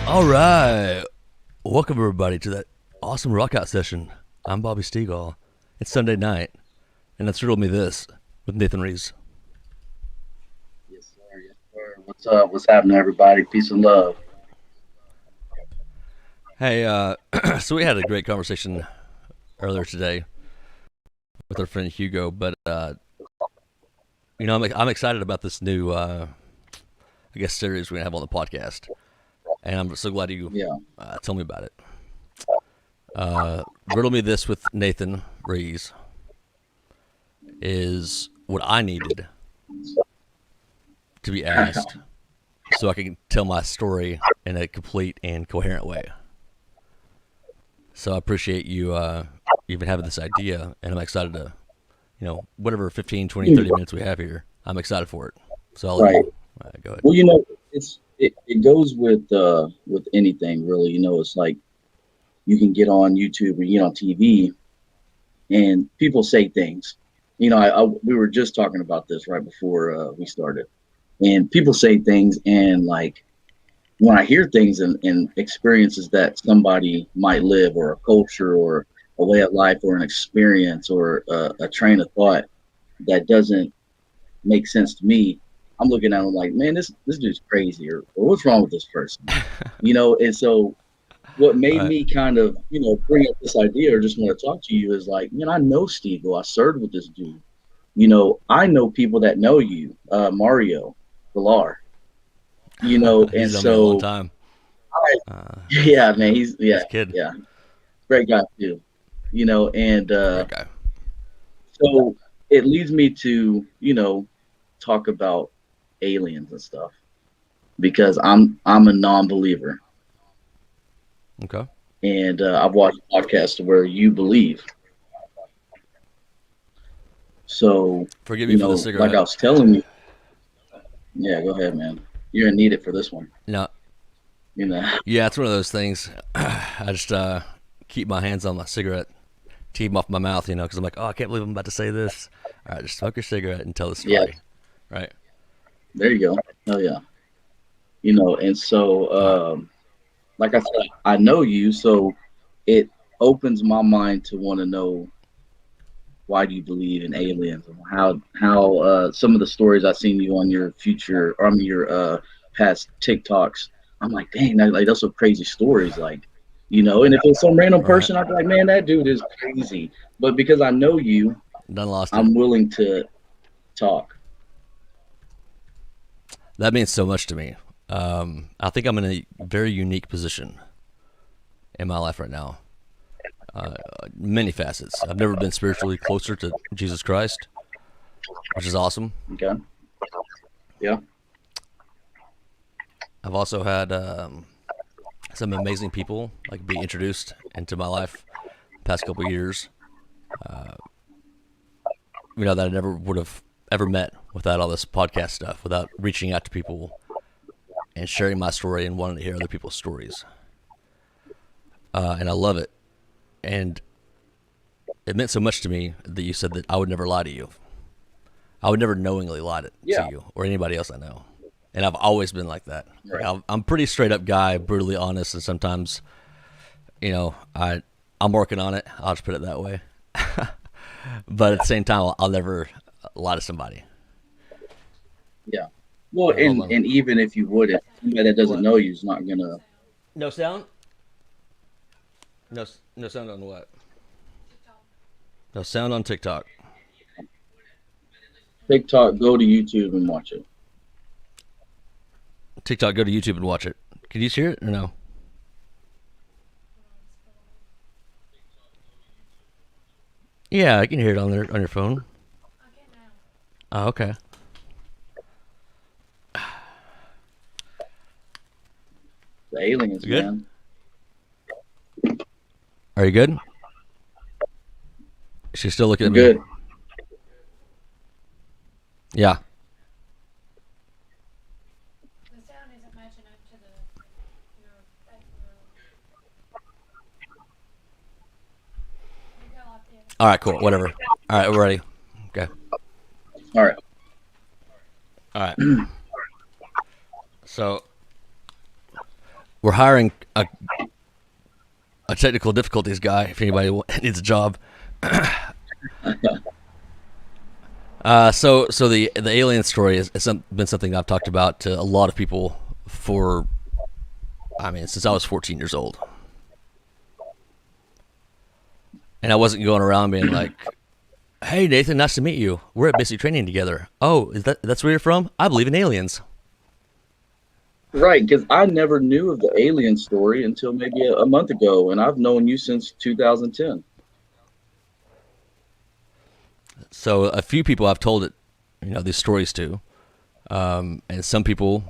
All right. Welcome, everybody, to that awesome rockout session. I'm Bobby Stegall. It's Sunday night, and that's Riddle Me This with Nathan Ruiz. Yes, sir. Yes, sir. What's up? What's happening, everybody? Peace and love. Hey, so we had a great conversation earlier today with our friend Hugo, but, I'm excited about this new, series we're going to have on the podcast, and I'm so glad you Yeah. told me about it. Riddle Me This with Nathan Ruiz is what I needed to be asked so I can tell my story in a complete and coherent way. So I appreciate you even having this idea, and I'm excited to, whatever 15, 20, 30 minutes we have here, I'm excited for it. So I'll let Right. you go ahead. Well, it goes with anything really. It's like you can get on YouTube or on TV, and people say things. We were just talking about this right before we started, and people say things, and like when I hear things and experiences that somebody might live, or a culture, or a way of life, or an experience, or a train of thought that doesn't make sense to me, I'm looking at him like, man, this dude's crazy, or what's wrong with this person, And so, what All made right. me kind of, bring up this idea or just want to talk to you is like, man, I know Steve. I served with this dude. I know people that know you, Mario Villar. And He's known me a long so, time. yeah, man, He's a kid. yeah, great guy too. And Great guy. so it leads me to, talk about aliens and stuff because I'm a non-believer, Okay. and I've watched podcasts where you believe. So Forgive me for the like I cigarette. was telling you, yeah, go ahead, man. You're gonna need it for this one. No, You know, yeah, it's one of those things. I just keep my hands on my cigarette, keep them off my mouth, because I'm like, oh, I can't believe I'm about to say this. All right, just smoke your cigarette and tell the yeah, story. Right. there you go. Oh yeah, and so All right. like I said, I know you, so it opens my mind to want to know, why do you believe in aliens, and how some of the stories I've seen you on your future, or I mean your past TikToks. I'm like, dang, those are crazy stories, like, and if it's some random Right. person, I'd be like, man, that dude is crazy. But because I know you, Done lost it. I'm willing to talk. That means so much to me. I think I'm in a very unique position in my life right now. Uh, Many facets. I've never been spiritually closer to Jesus Christ, which is awesome. Okay. Yeah. I've also had some amazing people like be introduced into my life the past couple of years. Uh, that I never would have ever met without all this podcast stuff, without reaching out to people and sharing my story and wanting to hear other people's stories. And I love it. And it meant so much to me that you said that I would never lie to you. I would never knowingly lie to Yeah. you or anybody else I know. And I've always been like that. Like Right. I'm a pretty straight up guy, brutally honest, and sometimes, I'm working on it. I'll just put it that way. But at the same time, I'll never lie to somebody. Yeah. Well, Hold and on. and even if you wouldn't, somebody that doesn't What? know you is not gonna. No sound? No, no sound on what? No sound on TikTok. TikTok, go to YouTube and watch it. TikTok, go to YouTube and watch it. Can you hear it or no? Yeah, I can hear it on there on your phone. Oh, okay. The aliens, You good? man. Are you good? She's still looking I'm at me. good. Yeah. All right, cool. Whatever. All right, we're ready. Okay. All right. All right. So we're hiring a technical difficulties guy if anybody needs a job. So the alien story has been something I've talked about to a lot of people for, I mean, since I was 14 years old, and I wasn't going around being like, "Hey Nathan, nice to meet you. We're at basic training together. Oh, that's where you're from? I believe in aliens." Right, because I never knew of the alien story until maybe a month ago, and I've known you since 2010. So a few people I've told it, these stories to, and some people,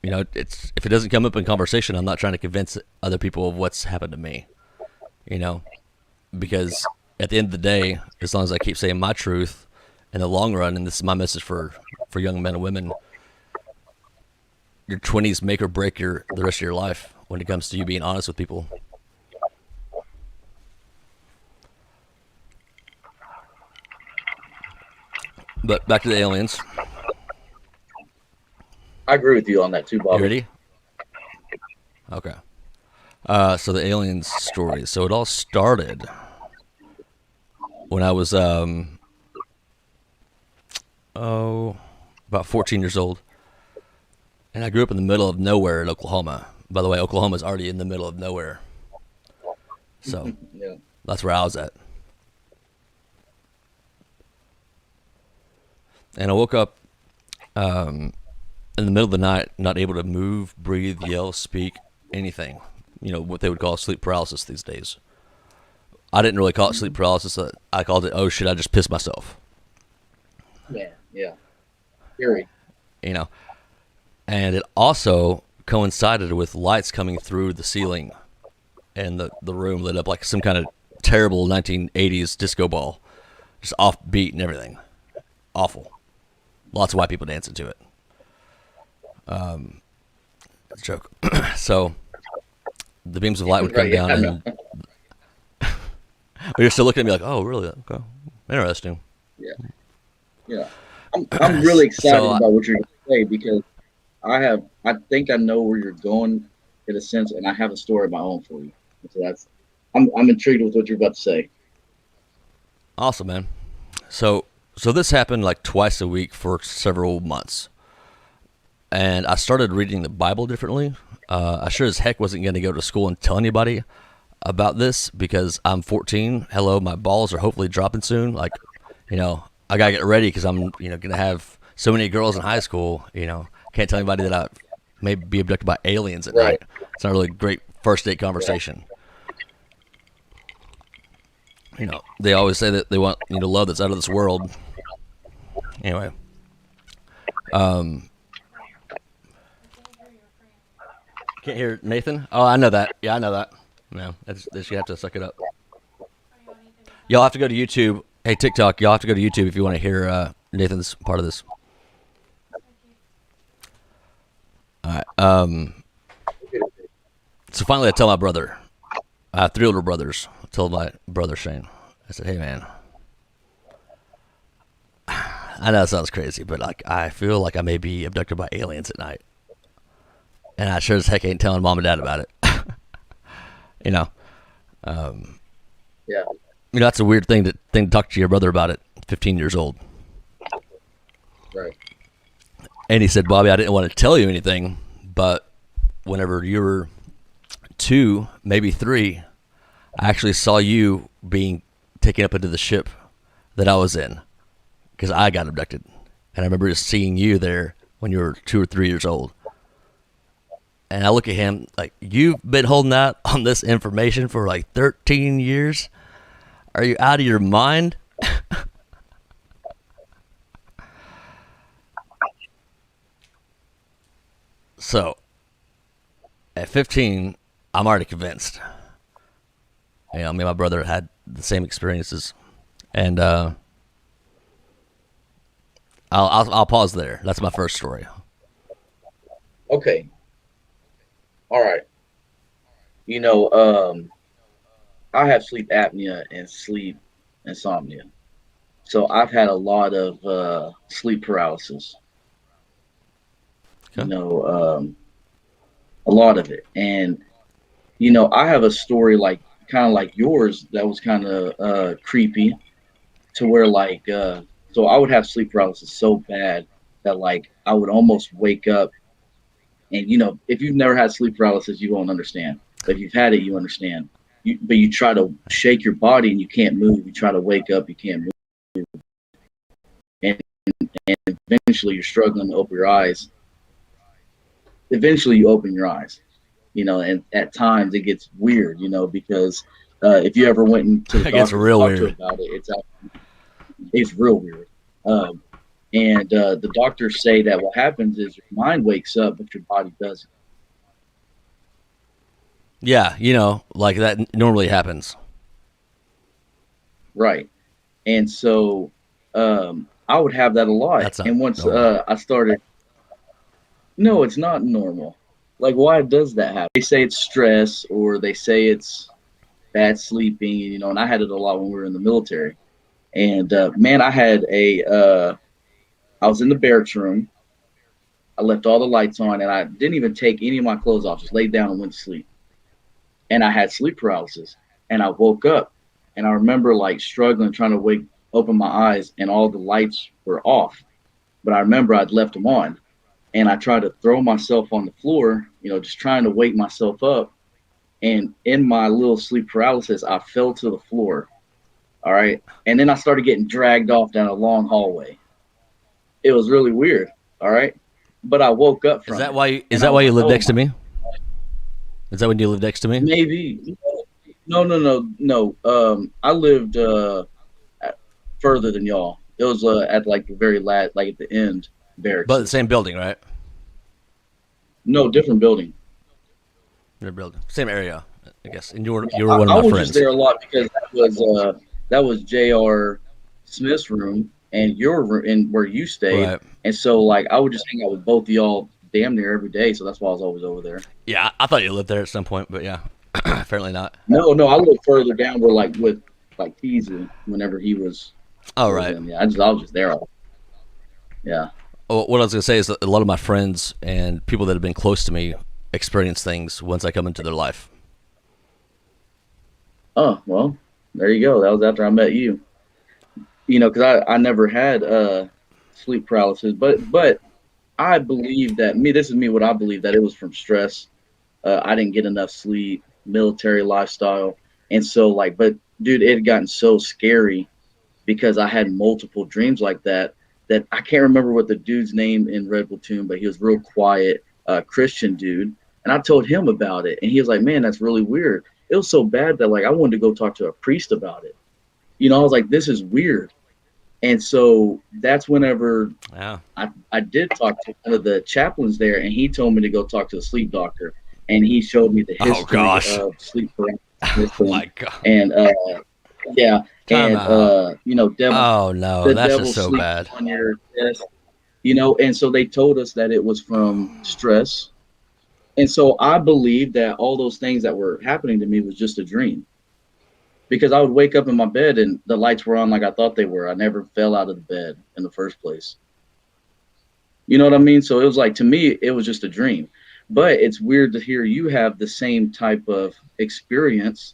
it's if it doesn't come up in conversation, I'm not trying to convince other people of what's happened to me, you know, because at the end of the day, as long as I keep saying my truth, in the long run, and this is my message for young men and women, your 20s make or break the rest of your life when it comes to you being honest with people. But back to the aliens. I agree with you on that too, Bobby. You ready? Okay. So the aliens story. So it all started when I was about 14 years old, and I grew up in the middle of nowhere in Oklahoma. By the way, Oklahoma's already in the middle of nowhere, so Yeah. that's where I was at. And I woke up in the middle of the night, not able to move, breathe, yell, speak, anything. You know, what they would call sleep paralysis these days. I didn't really call it sleep paralysis. I called it, oh shit, I just pissed myself. Yeah. Yeah. Scary. You know, and it also coincided with lights coming through the ceiling, and the room lit up like some kind of terrible 1980s disco ball, just off beat and everything. Awful. Lots of white people dancing to it. That's a joke. So the beams of light would come Right, down, yeah, I and you're still looking at me like, oh, really? Okay, interesting. Yeah. Yeah. I'm really excited So, about what you're going to say because I think I know where you're going in a sense, and I have a story of my own for you. So I'm intrigued with what you're about to say. awesome, man. So this happened like twice a week for several months, and I started reading the Bible differently. I sure as heck wasn't going to go to school and tell anybody about this because I'm 14. Hello, my balls are hopefully dropping soon. Like, I gotta get ready because I'm, gonna have so many girls in high school. Can't tell anybody that I may be abducted by aliens at Right. night. It's not really a great first date conversation. They always say that they want love that's out of this world. Anyway, can't hear Nathan. Oh, I know that. Yeah, I know that. No, that's you have to suck it up. Y'all have to go to YouTube. Hey, TikTok, y'all have to go to YouTube if you want to hear Nathan's part of this. All right. So finally, I tell my brother. I have 3 older brothers. I told my brother Shane. I said, "Hey, man, I know it sounds crazy, but like I feel like I may be abducted by aliens at night, and I sure as heck ain't telling mom and dad about it." you know, Yeah. that's a weird thing to talk to your brother about at 15 years old. Right. And he said, "Bobby, I didn't want to tell you anything, but whenever you were 2, maybe 3, I actually saw you being taken up into the ship that I was in because I got abducted. And I remember just seeing you there when you were 2 or 3 years old." And I look at him like, "You've been holding out on this information for like 13 years? Are you out of your mind?" So, at 15, I'm already convinced. Me and my brother had the same experiences, and I'll pause there. That's my first story. Okay. All right. I have sleep apnea and sleep insomnia. So I've had a lot of sleep paralysis. You Okay. know, um, a lot of it. And I have a story like kind of like yours that was kind of creepy to where like so I would have sleep paralysis so bad that like I would almost wake up. And if you've never had sleep paralysis, you won't understand. But if you've had it, you understand. But you try to shake your body and you can't move. You try to wake up, you can't move, and eventually you're struggling to open your eyes. Eventually, you open your eyes, and at times it gets weird, because if you ever went into the It gets doctor real to talk to weird. about it, it's real weird. And the doctors say that what happens is your mind wakes up, but your body doesn't. Yeah, like that normally happens. Right. And so I would have that a lot. That's not And once normal. I started, no, it's not normal. Like, why does that happen? They say it's stress, or they say it's bad sleeping, and I had it a lot when we were in the military. And man, I was in the barracks room. I left all the lights on, and I didn't even take any of my clothes off. Just laid down and went to sleep. And I had sleep paralysis. And I woke up, and I remember like struggling, trying to open my eyes, and all the lights were off. But I remember I'd left them on, and I tried to throw myself on the floor, just trying to wake myself up. And in my little sleep paralysis, I fell to the floor. All right. And then I started getting dragged off down a long hallway. It was really weird. All right. But I woke up Is from that it. why? Is And I that was why you like, live oh next to my, me? Is that when you live next to me? maybe. No, no, no, no. I lived further than y'all. It was at like the very last, like at the end But the barracks. same building, right? No, different building. The building, same area, I guess. And you were one of I my was just friends, there a lot because that was J.R. Smith's room and in where you stayed, right? and so like I would just hang out with both of y'all damn near every day. So that's why I was always over there. Yeah, I thought you lived there at some point, but yeah, apparently not. No, no, I lived further down where like with like Teasley whenever he Oh, was right. in. Yeah, I was just there. Yeah. Well, what I was gonna say is that a lot of my friends and people that have been close to me experience things once I come into their life. Oh well, there you go. That was after I met you. Because I never had sleep paralysis, but I believe that me. This is me. What I believe that it was from stress. I didn't get enough sleep, military lifestyle, and so like, but dude, it had gotten so scary because I had multiple dreams like that I can't remember what the dude's name in Red Platoon, but he was real quiet, Christian dude, and I told him about it, and he was like, "Man, that's really weird." It was so bad that like I wanted to go talk to a priest about it. I was like, "This is weird," and so that's whenever Yeah. I did talk to one of the chaplains there, and he told me to go talk to the sleep doctor, and he showed me the Oh history gosh. of sleep Oh paralysis my god. and yeah, Time and out. Oh no, the that's just devil so sleeps bad. on your chest, and so they told us that it was from stress, and so I believed that all those things that were happening to me was just a dream because I would wake up in my bed and the lights were on like I thought they were. I never fell out of the bed in the first place. You know what I mean? So it was like to me, it was just a dream. But it's weird to hear you have the same type of experience.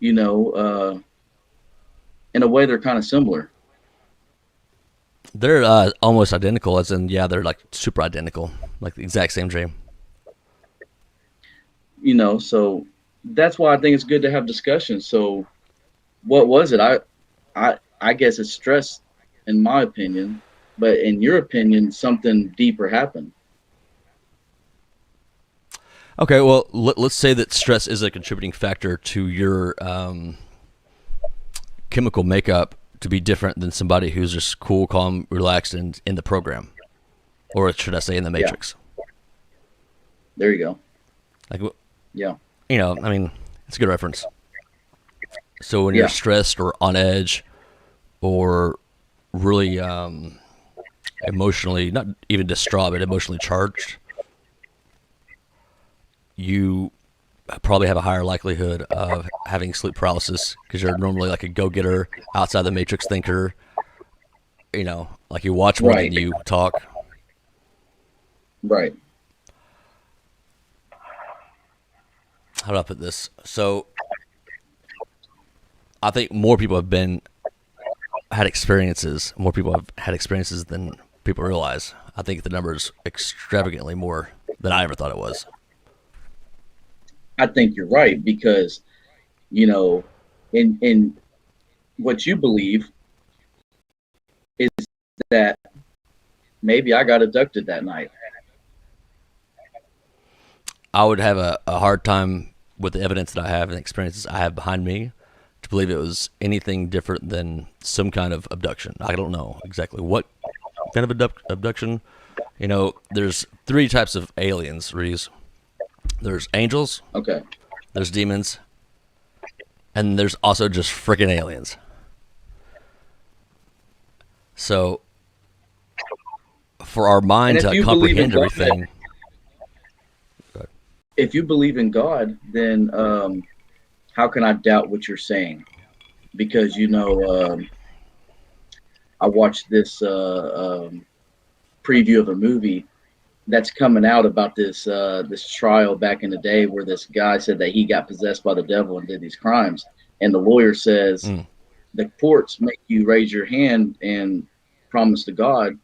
You know, in a way, they're kind of similar. They're almost identical, as in, yeah, they're like super identical, like the exact same dream. So that's why I think it's good to have discussions. So what was it? I guess it's stress, in my opinion. But in your opinion, something deeper happened. Okay, well, let's say that stress is a contributing factor to your chemical makeup to be different than somebody who's just cool, calm, relaxed, and in the program, or should I say, in the Yeah, matrix? there you go. Like, Yeah, I mean, it's a good reference. So when you're yeah, stressed or on edge, or really emotionally, not even distraught, but emotionally charged, you probably have a higher likelihood of having sleep paralysis because you're normally like a go-getter, outside the matrix thinker. Like you watch more than right, you talk. right. how do I put this? So I think more people have been had experiences. More people have had experiences than people realize. I think the number is extravagantly more than I ever thought it was. I think you're right because you know, in what you believe is that maybe I got abducted that night. I would have a hard time with the evidence that I have and experiences I have behind me to believe it was anything different than some kind of abduction. I don't know exactly what kind of abduction. You know, there's three types of aliens, Ruiz. There's angels, Okay. there's demons, and there's also just freaking aliens. So for our And mind if to you believe in comprehend God, everything, if you believe in God, then how can I doubt what you're saying? Because I watched this preview of a movie that's coming out about this trial back in the day where this guy said that he got possessed by the devil and did these crimes, and the lawyer says mm, the courts make you raise your hand and promise to God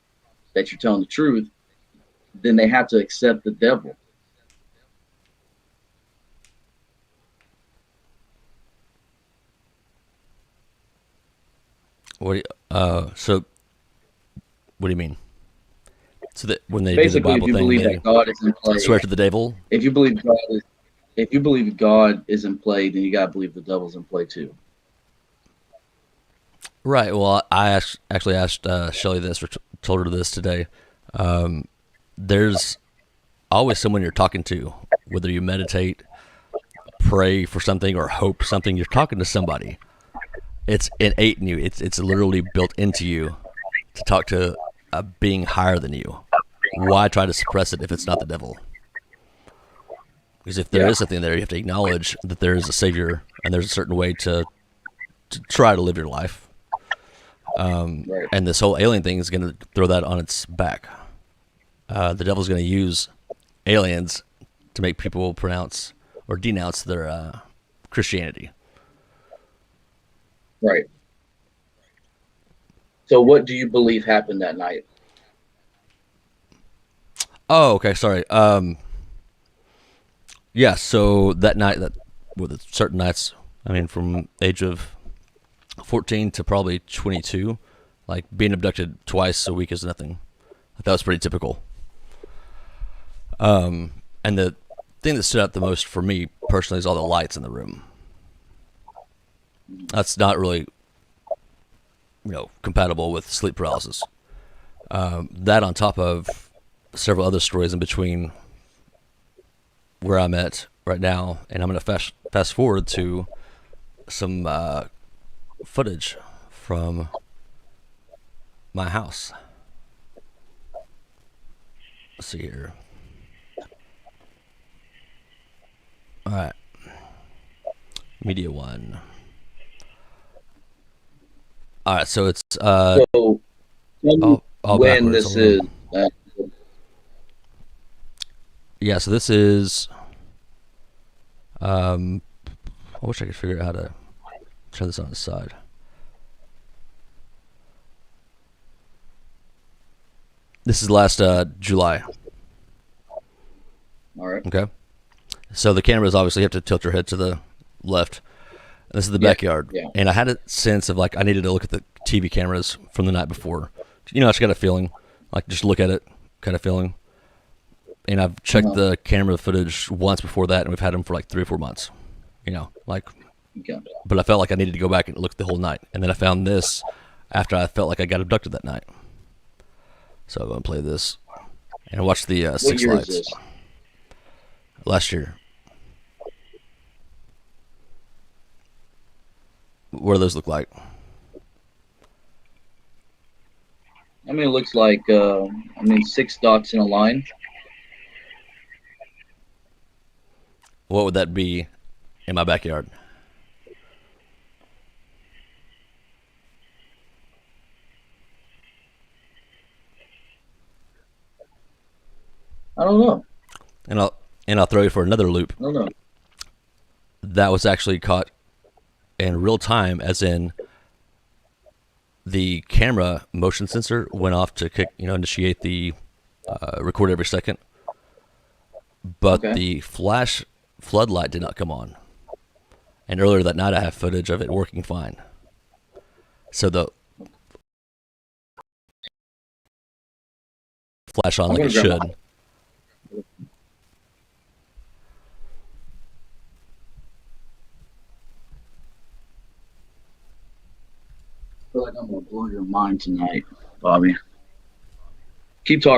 that you're telling the truth, then they have to accept the devil. what do you, so what do you mean? So that when they do the Basically, if Bible you thing, believe they that God is in play, swear to the devil. if you believe God is, if you believe God is in play, then you gotta believe the devil's in play too. Right. Well, actually asked Shelly this, or told her this today. There's always someone you're talking to, whether you meditate, pray for something, or hope something. You're talking to somebody. It's innate in you. It's literally built into you to talk to a being higher than you. Why try to suppress it if it's not the devil? Because if there Yeah, is something there, you have to acknowledge that there is a savior, and there's a certain way to try to live your life. right, And this whole alien thing is going to throw that on its back. The devil's going to use aliens to make people pronounce or denounce their Christianity. right. So, what do you believe happened that night? Oh, okay, sorry. Yeah, so that night, that with certain nights, I mean, from age of 14 to probably 22, like being abducted twice a week is nothing. That was pretty typical. And the thing that stood out the most for me personally is all the lights in the room. That's not really, compatible with sleep paralysis. That on top of several other stories in between where I'm at right now, and I'm going to fast forward to some footage from my house. Let's see here. All right, media one. All right, so it's So, tell me all when backwards. this Hold on. is. Yeah, so this is. I wish I could figure out how to turn this on the side. This is last July. All right. Okay, so the cameras obviously have to tilt your head to the left. This is the Yeah. backyard, Yeah. and I had a sense of like I needed to look at the TV cameras from the night before. I just got a feeling, like just look at it, kind of feeling. And I've checked Uh-huh. the camera footage once before that, and we've had them for like 3 or 4 months. Like, Okay. but I felt like I needed to go back and look the whole night, and then I found this after I felt like I got abducted that night. So I'm gonna play this, and I watched the What Six year is Lights this? last year. What do those look like? I mean, it looks like 6 dots in a line. What would that be in my backyard? I don't know. And I'll throw you for another loop. I don't know. that was actually caught in real time, as in the camera motion sensor went off to initiate the record every second, but Okay. the flash floodlight did not come on. And earlier that night, I have footage of it working fine. So the flash on I'm like gonna it grab my. should. I feel like I'm gonna blow your mind tonight, Bobby. Keep talking.